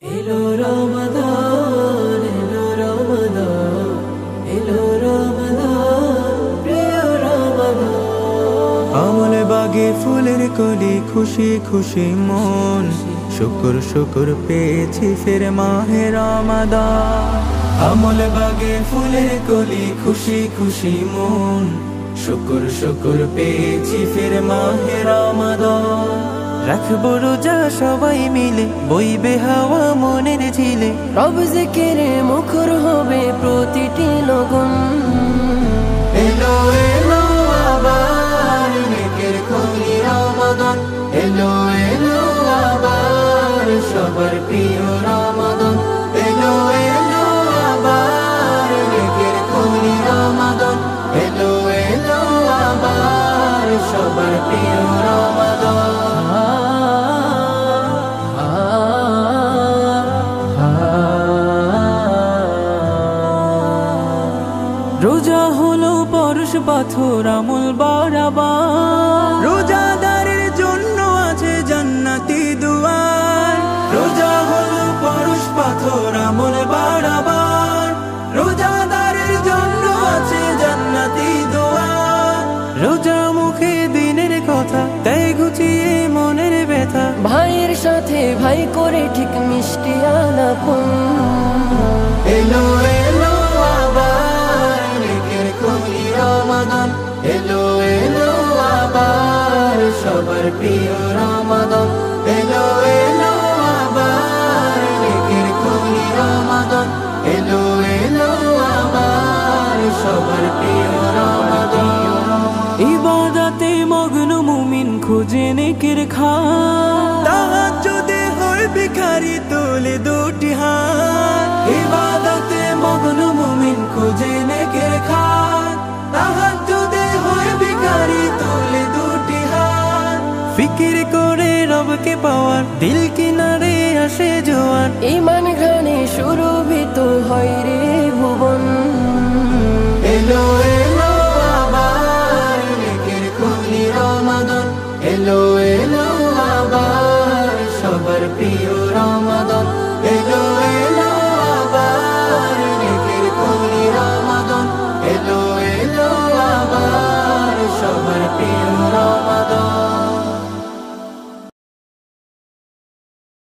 এলো রমাদান, এলো রমাদান, এলো রমাদান, প্রিয় রমাদান। আমল বাগে ফুলের কলি, খুশি খুশি মন, শুকুর শুকুর পেয়েছি ফের মাহে রমাদান। আমল বাগে ফুলের কলি, খুশি খুশি মন, শুকুর শুকুর পেয়েছি ফের মাহে রমাদান। রাখবো রোজা সবাই মিলে, বইবে হাওয়া মনের ঝিলে, রব জিকিরে মুখর হবে প্রতিটি লগন। এলো এলো আবার নেকের খনি রমাদান, এলো এলো আবার সবার প্রিয় রমাদান, এলো এলো আবার নেকের খনি রমাদান, এলো এলো আবার সবার প্রিয় রমাদান। রোজা হলো পরশ পাথর আমল বাড়াবার, রোজাদারের জন্য আছে জান্নাতি দুয়ার। রোজা হলো পরশ পাথর আমল বাড়াবার, রোজাদারের জন্য আছে জান্নাতি দুয়ার। রোজা মুখে দিনের কথা, তাই ঘুচিয়ে মনের ব্যথা, ভাইয়ের সাথে ভাই করে ঠিক মিষ্টি আলাপন। এলো এলো আবার নেকের খনি রমাদান, এলো এলো আবার সবার প্রিয় রমাদান, এলো এলো আবার নেকের খনি রমাদান, এলো এলো আবার সবার প্রিয় রমাদান। ইবাদতে মগ্ন মুমিন খুঁজে নেকের খান, তাহাজ্জুদে হয় ভিখারি তোলে দুটি হাত। ইবাদতে মগ্ন মুমিন খুঁজে নেকের খান, তাহাজ্জুদে হয় ভিখারি তোলে দুটি হাত। ফিকির করে রবকে পাওয়ার, দিল কিনারে আসে জোয়ার, ইমান ঘানে সুরভিত হয় রে ভুবন।